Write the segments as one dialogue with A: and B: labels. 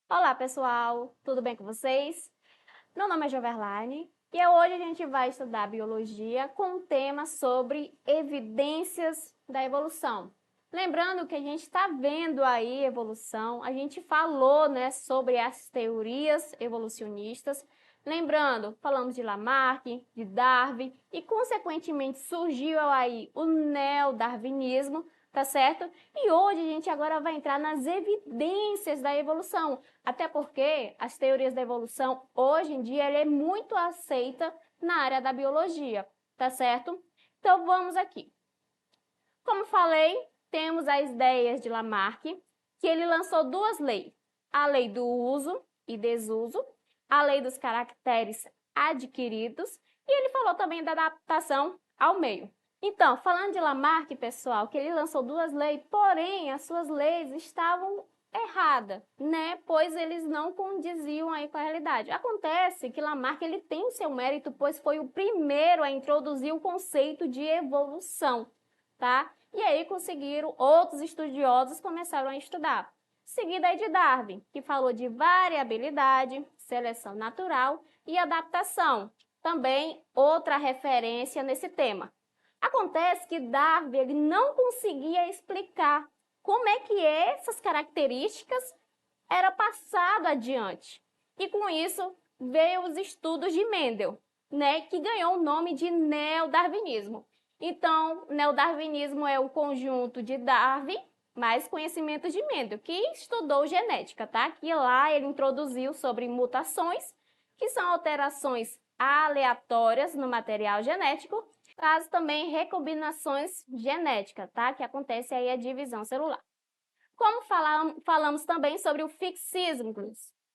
A: Olá, pessoal! Tudo bem com vocês? Meu nome é Joverlaine e hoje a gente vai estudar biologia com um tema sobre evidências da evolução. Lembrando que a gente está vendo aí evolução, a gente falou, né, sobre as teorias evolucionistas. Lembrando, falamos de Lamarck, de Darwin e, consequentemente, surgiu aí o neodarwinismo, tá certo? E hoje a gente agora vai entrar nas evidências da evolução, até porque as teorias da evolução, hoje em dia, ela é muito aceita na área da biologia, tá certo? Então, vamos aqui. Como falei, temos as ideias de Lamarck, que ele lançou duas leis. A lei do uso e desuso, a lei dos caracteres adquiridos, e ele falou também da adaptação ao meio. Então, falando de Lamarck, pessoal, que ele lançou duas leis, porém, as suas leis estavam erradas, né? Pois eles não condiziam aí com a realidade. Acontece que Lamarck ele tem o seu mérito, pois foi o primeiro a introduzir o conceito de evolução, tá? E aí conseguiram, outros estudiosos começaram a estudar. Seguida aí de Darwin, que falou de variabilidade, seleção natural e adaptação. Também outra referência nesse tema. Acontece que Darwin ele não conseguia explicar como é que essas características eram passadas adiante. E com isso veio os estudos de Mendel, né, que ganhou o nome de neodarwinismo. Então, neodarwinismo é o conjunto de Darwin mais conhecimentos de Mendel, que estudou genética, tá? Que lá ele introduziu sobre mutações, que são alterações aleatórias no material genético, caso também recombinações genéticas, tá? Que acontece aí a divisão celular. Como falamos também sobre o fixismo,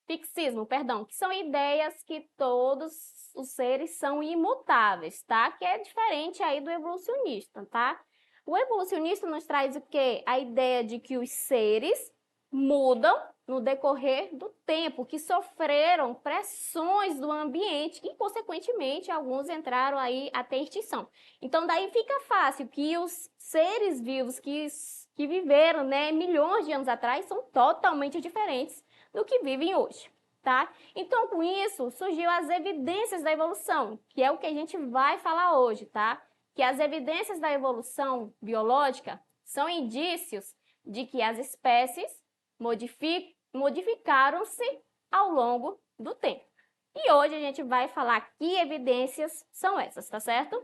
A: que são ideias que todos os seres são imutáveis, tá? Que é diferente aí do evolucionista, tá? O evolucionista nos traz o quê? A ideia de que os seres mudam no decorrer do tempo, que sofreram pressões do ambiente e, consequentemente, alguns entraram aí até extinção. Então, daí fica fácil que os seres vivos que viveram, né, milhões de anos atrás são totalmente diferentes do que vivem hoje, tá? Então, com isso, surgiu as evidências da evolução, que é o que a gente vai falar hoje, tá? Que as evidências da evolução biológica são indícios de que as espécies modificaram-se ao longo do tempo. E hoje a gente vai falar que evidências são essas, tá certo?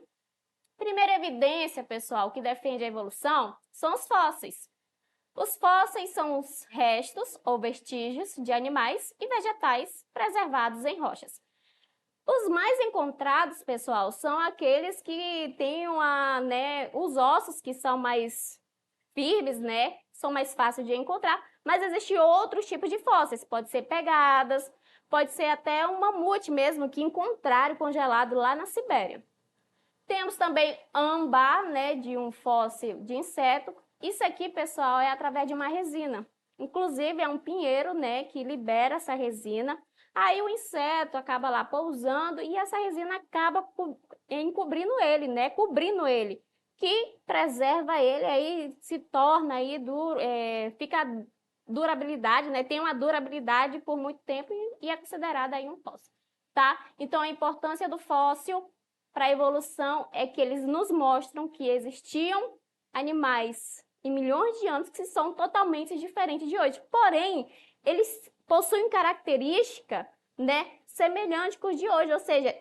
A: Primeira evidência, pessoal, que defende a evolução são os fósseis. Os fósseis são os restos ou vestígios de animais e vegetais preservados em rochas. Os mais encontrados, pessoal, são aqueles que têm os ossos que são mais firmes, né? São mais fáceis de encontrar, mas existem outros tipos de fósseis. Pode ser pegadas, pode ser até um mamute mesmo que encontraram congelado lá na Sibéria. Temos também âmbar, né, de um fóssil de inseto. Isso aqui, pessoal, é através de uma resina. Inclusive, é um pinheiro, né, que libera essa resina. Aí o inseto acaba lá pousando e essa resina acaba encobrindo ele, né, cobrindo ele, que preserva ele, aí se torna aí fica durabilidade, né, tem uma durabilidade por muito tempo e é considerado aí um fóssil, tá? Então, a importância do fóssil para a evolução é que eles nos mostram que existiam animais em milhões de anos que são totalmente diferentes de hoje. Porém, eles possuem característica, né, semelhante com os de hoje, ou seja,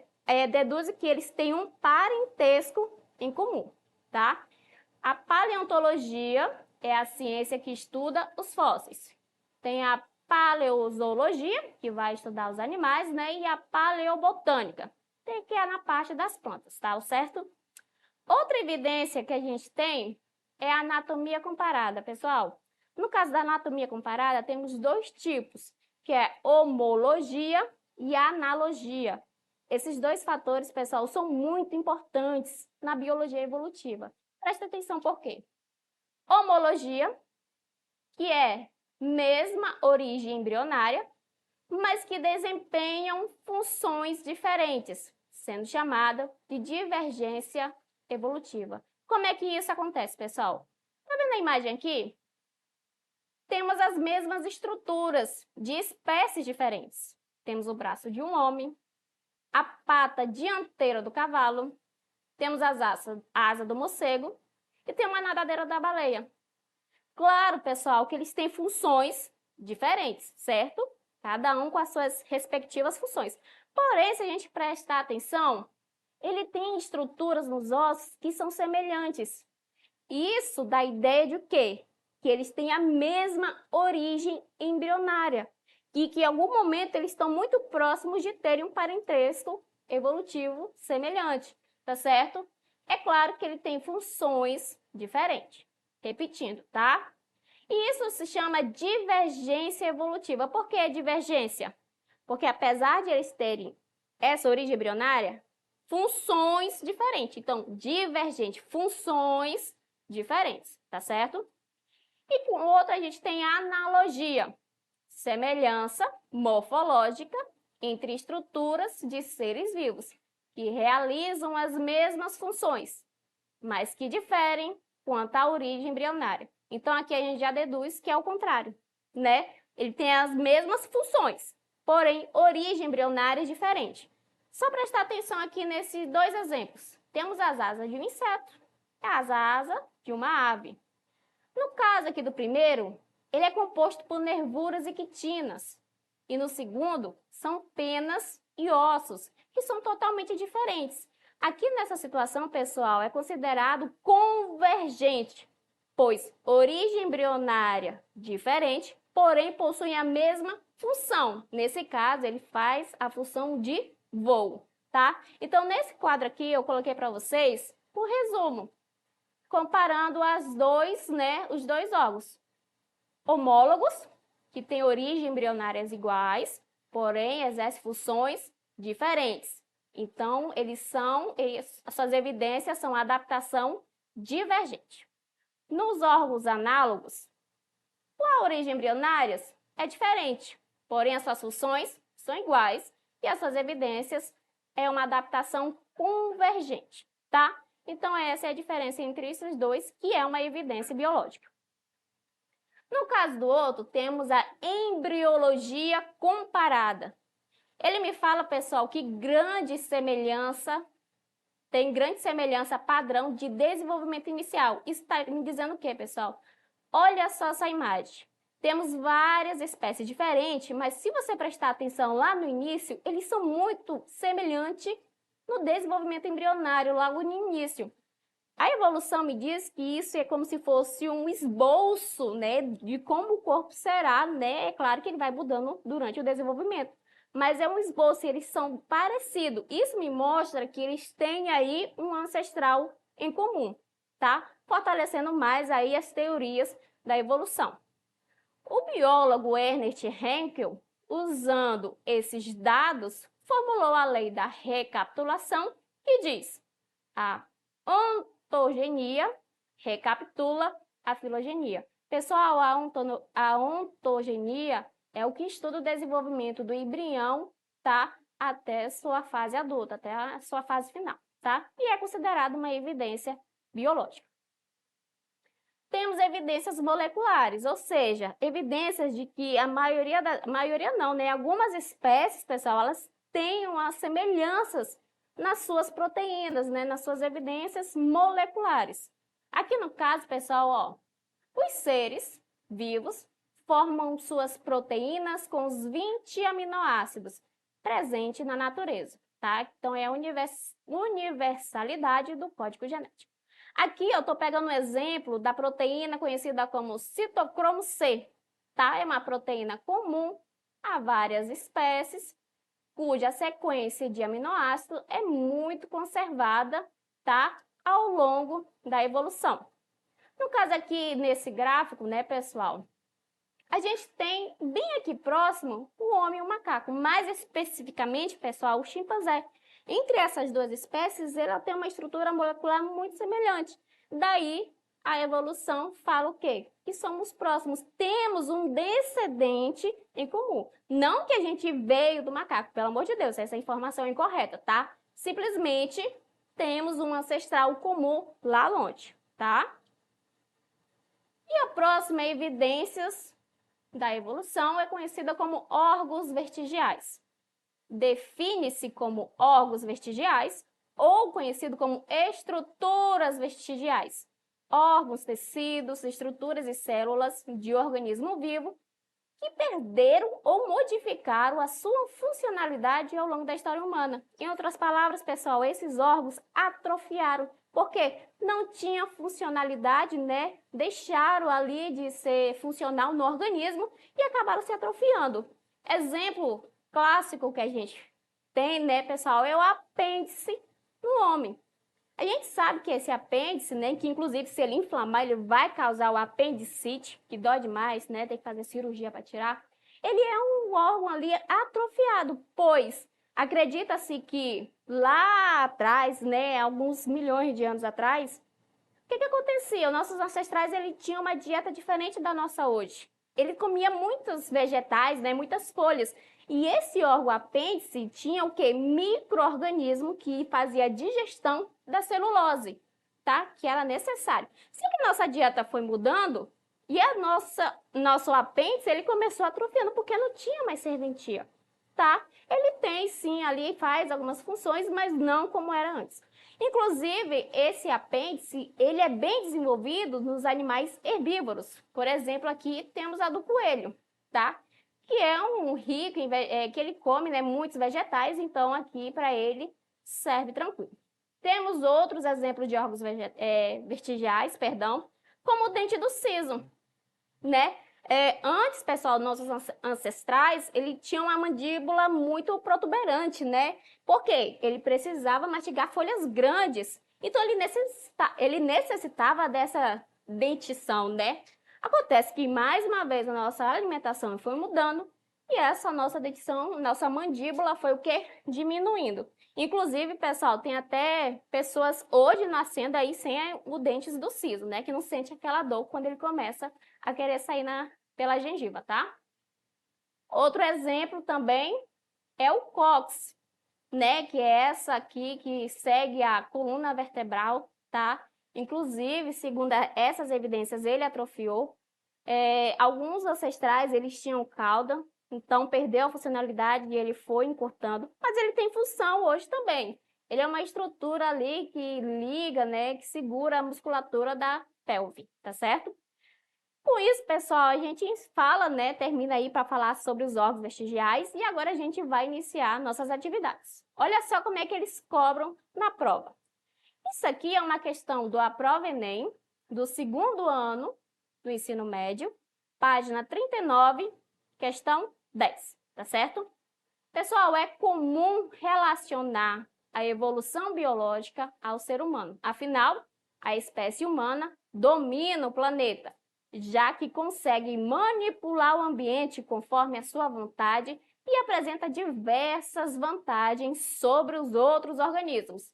A: deduz que eles têm um parentesco em comum, tá? A paleontologia é a ciência que estuda os fósseis. Tem a paleozoologia, que vai estudar os animais, né, e a paleobotânica, que é na parte das plantas, tá? O certo? Outra evidência que a gente tem é a anatomia comparada, pessoal. No caso da anatomia comparada, temos dois tipos, que é homologia e analogia. Esses dois fatores, pessoal, são muito importantes na biologia evolutiva. Presta atenção por quê? homologia, que é mesma origem embrionária, mas que desempenham funções diferentes, sendo chamada de divergência evolutiva. Como é que isso acontece, pessoal? Tá vendo a imagem aqui? Temos as mesmas estruturas de espécies diferentes. Temos o braço de um homem, a pata dianteira do cavalo, temos a asa do morcego e tem uma nadadeira da baleia. Claro, pessoal, que eles têm funções diferentes, certo? Cada um com as suas respectivas funções. Porém, se a gente prestar atenção, ele tem estruturas nos ossos que são semelhantes. Isso dá a ideia de quê? Que eles têm a mesma origem embrionária e que em algum momento eles estão muito próximos de terem um parentesco evolutivo semelhante, tá certo? É claro que ele tem funções diferentes. Repetindo, tá? E isso se chama divergência evolutiva. Por que divergência? Porque apesar de eles terem essa origem embrionária, funções diferentes. Então, divergente, funções diferentes, tá certo? E com outra a gente tem a analogia, semelhança morfológica entre estruturas de seres vivos, que realizam as mesmas funções, mas que diferem quanto à origem embrionária. Então, aqui a gente já deduz que é o contrário, né? Ele tem as mesmas funções, porém, origem embrionária é diferente. Só prestar atenção aqui nesses dois exemplos. Temos as asas de um inseto e as asas de uma ave. No caso aqui do primeiro, ele é composto por nervuras e quitinas. E no segundo, são penas e ossos, que são totalmente diferentes. Aqui nessa situação, pessoal, é considerado convergente, pois origem embrionária diferente, porém possuem a mesma função. Nesse caso, ele faz a função de voo, tá? Então, nesse quadro aqui, eu coloquei para vocês o resumo, comparando os dois órgãos homólogos, que têm origem embrionárias iguais, porém exercem funções diferentes. Então, as suas evidências são adaptação divergente. Nos órgãos análogos, a origem embrionárias é diferente, porém as suas funções são iguais e as suas evidências é uma adaptação convergente, tá? Então, essa é a diferença entre esses dois, que é uma evidência biológica. No caso do outro, temos a embriologia comparada. Ele me fala, pessoal, que tem grande semelhança padrão de desenvolvimento inicial. Isso está me dizendo o quê, pessoal? Olha só essa imagem. Temos várias espécies diferentes, mas se você prestar atenção lá no início, eles são muito semelhantes no desenvolvimento embrionário, logo no início. A evolução me diz que isso é como se fosse um esboço, né, de como o corpo será, né? É claro que ele vai mudando durante o desenvolvimento, mas é um esboço e eles são parecidos. Isso me mostra que eles têm aí um ancestral em comum, tá? Fortalecendo mais aí as teorias da evolução. O biólogo Ernest Haeckel, usando esses dados, formulou a lei da recapitulação, que diz: a ontogenia recapitula a filogenia. Pessoal, a ontogenia é o que estuda o desenvolvimento do embrião, tá? Até sua fase adulta, até a sua fase final, tá? E é considerado uma evidência biológica. Temos evidências moleculares, ou seja, evidências de que algumas espécies, pessoal, elas têm umas semelhanças nas suas proteínas, né, nas suas evidências moleculares. Aqui no caso, pessoal, ó, os seres vivos formam suas proteínas com os 20 aminoácidos presentes na natureza, tá? Então, é a universalidade do código genético. Aqui eu estou pegando um exemplo da proteína conhecida como citocromo C, tá? É uma proteína comum a várias espécies, cuja sequência de aminoácidos é muito conservada, tá? Ao longo da evolução. No caso aqui, nesse gráfico, né, pessoal, a gente tem bem aqui próximo o homem e o macaco, mais especificamente, pessoal, o chimpanzé. Entre essas duas espécies, ela tem uma estrutura molecular muito semelhante. Daí a evolução fala o quê? Que somos próximos, temos um descendente em comum. Não que a gente veio do macaco, pelo amor de Deus, essa informação é incorreta, tá? Simplesmente temos um ancestral comum lá longe, tá? E a próxima evidências da evolução é conhecida como órgãos vestigiais. Define-se como órgãos vestigiais ou conhecido como estruturas vestigiais. Órgãos, tecidos, estruturas e células de organismo vivo que perderam ou modificaram a sua funcionalidade ao longo da história humana. Em outras palavras, pessoal, esses órgãos atrofiaram, porque não tinha funcionalidade, né? Deixaram ali de ser funcional no organismo e acabaram se atrofiando. Exemplo clássico que a gente tem, né, pessoal, é o apêndice no homem. A gente sabe que esse apêndice, né, que inclusive se ele inflamar, ele vai causar o apendicite, que dói demais, né, tem que fazer cirurgia para tirar. Ele é um órgão ali atrofiado, pois acredita-se que lá atrás, né, alguns milhões de anos atrás, o que acontecia? Os nossos ancestrais tinham uma dieta diferente da nossa hoje. Ele comia muitos vegetais, né, muitas folhas. E esse órgão apêndice tinha o quê? Micro-organismo que fazia a digestão da celulose, tá? Que era necessário. Só que nossa dieta foi mudando e nosso apêndice ele começou atrofiando porque não tinha mais serventia, tá? Ele tem sim ali, faz algumas funções, mas não como era antes. Inclusive, esse apêndice, ele é bem desenvolvido nos animais herbívoros. Por exemplo, aqui temos a do coelho, tá? Que é um rico, que ele come, né, muitos vegetais, então aqui para ele serve tranquilo. Temos outros exemplos de órgãos vestigiais, perdão, como o dente do siso, né? Antes, pessoal, nossos ancestrais, ele tinha uma mandíbula muito protuberante, né? Por quê? Ele precisava mastigar folhas grandes. Então, ele necessitava dessa dentição, né? Acontece que, mais uma vez, a nossa alimentação foi mudando e essa nossa dentição, nossa mandíbula foi o quê? Diminuindo. Inclusive, pessoal, tem até pessoas hoje nascendo aí sem o dente do siso, né? Que não sente aquela dor quando ele começa a querer sair pela gengiva, tá? Outro exemplo também é o cóccix, né? Que é essa aqui que segue a coluna vertebral, tá? Inclusive, segundo essas evidências, ele atrofiou. Alguns ancestrais, eles tinham cauda, então perdeu a funcionalidade e ele foi encurtando, mas ele tem função hoje também. Ele é uma estrutura ali que liga, né, que segura a musculatura da pelve, tá certo? Com isso, pessoal, a gente fala, né, termina aí para falar sobre os órgãos vestigiais e agora a gente vai iniciar nossas atividades. Olha só como é que eles cobram na prova. Isso aqui é uma questão do Aprova Enem, do segundo ano do ensino médio, página 39, questão 10, tá certo? Pessoal, é comum relacionar a evolução biológica ao ser humano. Afinal, a espécie humana domina o planeta, já que consegue manipular o ambiente conforme a sua vontade e apresenta diversas vantagens sobre os outros organismos.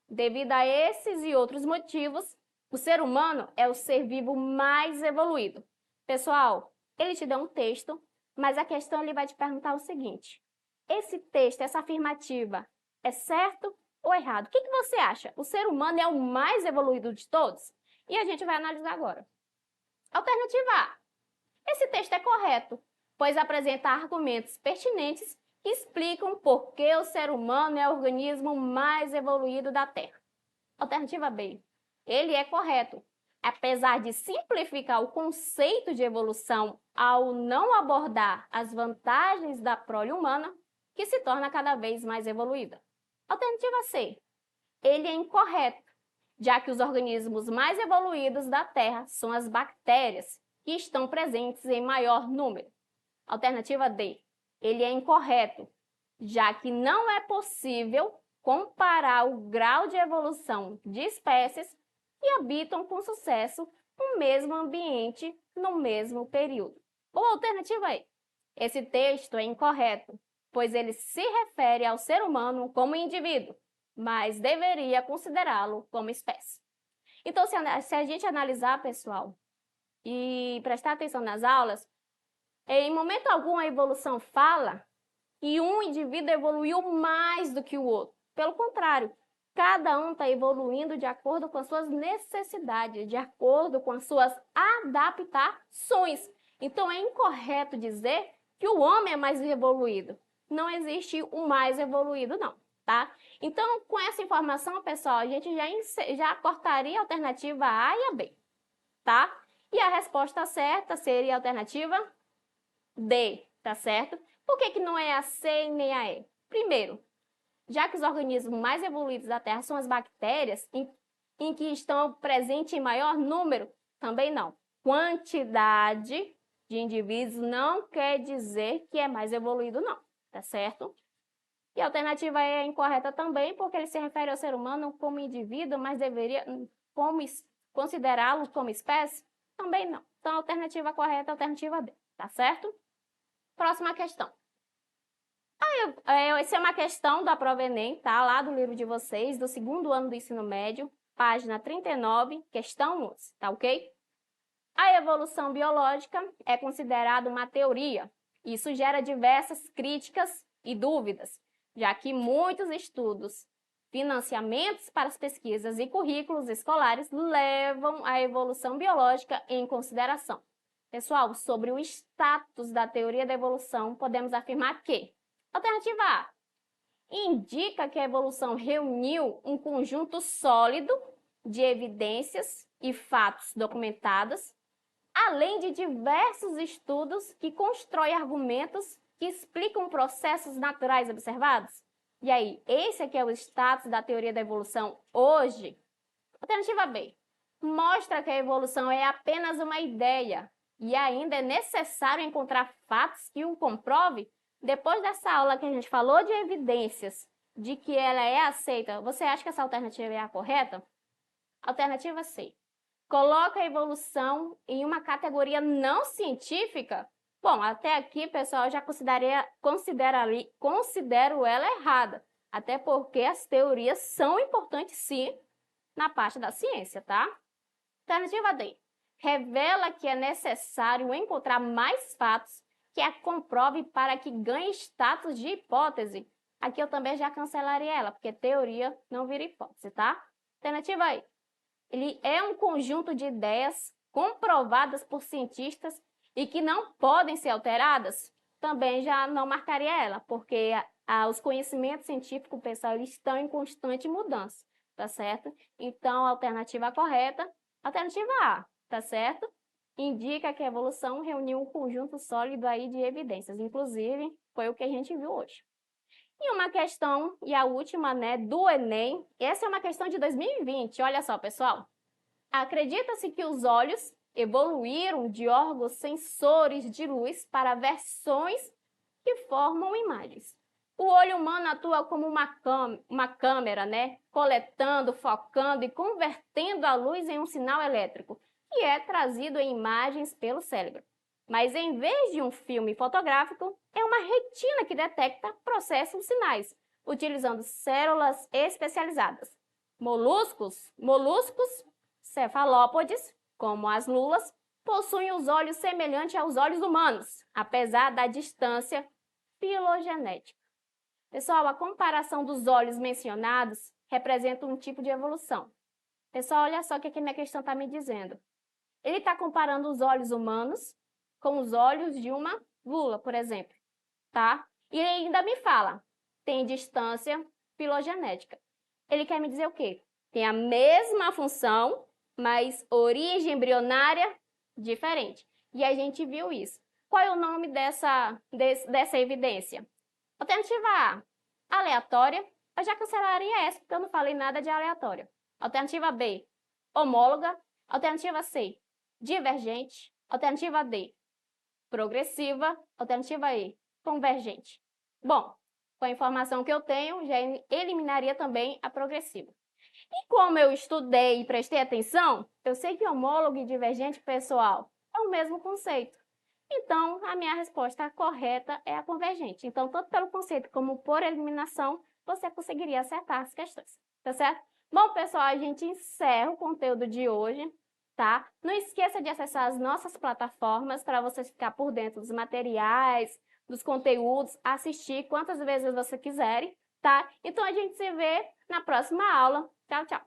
A: Devido a esses e outros motivos, o ser humano é o ser vivo mais evoluído. Pessoal, ele te dá um texto, mas a questão ele vai te perguntar o seguinte: esse texto, essa afirmativa, é certo ou errado? O que você acha? O ser humano é o mais evoluído de todos? E a gente vai analisar agora. Alternativa A. Esse texto é correto, pois apresenta argumentos pertinentes que explicam por que o ser humano é o organismo mais evoluído da Terra. Alternativa B. Ele é correto, apesar de simplificar o conceito de evolução ao não abordar as vantagens da prole humana, que se torna cada vez mais evoluída. Alternativa C. Ele é incorreto, já que os organismos mais evoluídos da Terra são as bactérias, que estão presentes em maior número. Alternativa D. Ele é incorreto, já que não é possível comparar o grau de evolução de espécies que habitam com sucesso o mesmo ambiente no mesmo período. Ou alternativa E. Esse texto é incorreto, pois ele se refere ao ser humano como indivíduo, mas deveria considerá-lo como espécie. Então, se a gente analisar, pessoal, e prestar atenção nas aulas, em momento algum a evolução fala que um indivíduo evoluiu mais do que o outro. Pelo contrário, cada um está evoluindo de acordo com as suas necessidades, de acordo com as suas adaptações. Então, é incorreto dizer que o homem é mais evoluído. Não existe o mais evoluído, não, tá? Então, com essa informação, pessoal, a gente já cortaria a alternativa A e a B, tá? E a resposta certa seria a alternativa D, tá certo? Por que não é a C e nem a E? Primeiro, já que os organismos mais evoluídos da Terra são as bactérias, em que estão presentes em maior número, também não. Quantidade de indivíduos não quer dizer que é mais evoluído, não, tá certo? E a alternativa E é incorreta também, porque ele se refere ao ser humano como indivíduo, mas deveria considerá-lo como espécie? Também não. Então, a alternativa correta é a alternativa B, tá certo? Próxima questão. Essa é uma questão da prova Enem, tá? Lá do livro de vocês, do 2º ano do ensino médio, página 39, questão 11, tá ok? A evolução biológica é considerada uma teoria. Isso gera diversas críticas e dúvidas, já que muitos estudos, financiamentos para as pesquisas e currículos escolares levam a evolução biológica em consideração. Pessoal, sobre o status da teoria da evolução, podemos afirmar que: alternativa A indica que a evolução reuniu um conjunto sólido de evidências e fatos documentados, além de diversos estudos que constroem argumentos que explicam processos naturais observados. E aí, esse aqui é o status da teoria da evolução hoje. Alternativa B mostra que a evolução é apenas uma ideia e ainda é necessário encontrar fatos que o comprovem. Depois dessa aula que a gente falou de evidências de que ela é aceita, você acha que essa alternativa é a correta? Alternativa C. Coloca a evolução em uma categoria não científica? Bom, até aqui, pessoal, eu já considero ela errada, até porque as teorias são importantes, sim, na parte da ciência, tá? Alternativa D. Revela que é necessário encontrar mais fatos que a comprove para que ganhe status de hipótese. Aqui eu também já cancelaria ela, porque teoria não vira hipótese, tá? Alternativa E. Ele é um conjunto de ideias comprovadas por cientistas e que não podem ser alteradas. Também já não marcaria ela, porque os conhecimentos científicos, pessoal, eles estão em constante mudança, tá certo? Então, a alternativa correta, alternativa A, tá certo? Indica que a evolução reuniu um conjunto sólido aí de evidências, inclusive foi o que a gente viu hoje. E uma questão, e a última, né, do Enem, essa é uma questão de 2020, olha só, pessoal. Acredita-se que os olhos evoluíram de órgãos sensores de luz para versões que formam imagens. O olho humano atua como uma câmera, né, coletando, focando e convertendo a luz em um sinal elétrico, que é trazido em imagens pelo cérebro. Mas em vez de um filme fotográfico, é uma retina que detecta, processa os sinais, utilizando células especializadas. Moluscos, cefalópodes, como as lulas, possuem os olhos semelhantes aos olhos humanos, apesar da distância filogenética. Pessoal, a comparação dos olhos mencionados representa um tipo de evolução. Pessoal, olha só o que aqui minha questão está me dizendo. Ele está comparando os olhos humanos com os olhos de uma lula, por exemplo, tá? E ele ainda me fala, tem distância filogenética. Ele quer me dizer o quê? Tem a mesma função, mas origem embrionária diferente. E a gente viu isso. Qual é o nome dessa evidência? Alternativa A, aleatória. Eu já cancelaria essa, porque eu não falei nada de aleatória. Alternativa B, homóloga. Alternativa C, divergente. Alternativa D, progressiva. Alternativa E, convergente. Bom, com a informação que eu tenho, já eliminaria também a progressiva. E como eu estudei e prestei atenção, eu sei que homólogo e divergente, pessoal, é o mesmo conceito. Então, a minha resposta correta é a convergente. Então, tanto pelo conceito como por eliminação, você conseguiria acertar as questões, tá certo? Bom, pessoal, a gente encerra o conteúdo de hoje, tá? Não esqueça de acessar as nossas plataformas para você ficar por dentro dos materiais, dos conteúdos, assistir quantas vezes você quiserem, tá? Então a gente se vê na próxima aula. Tchau, tchau!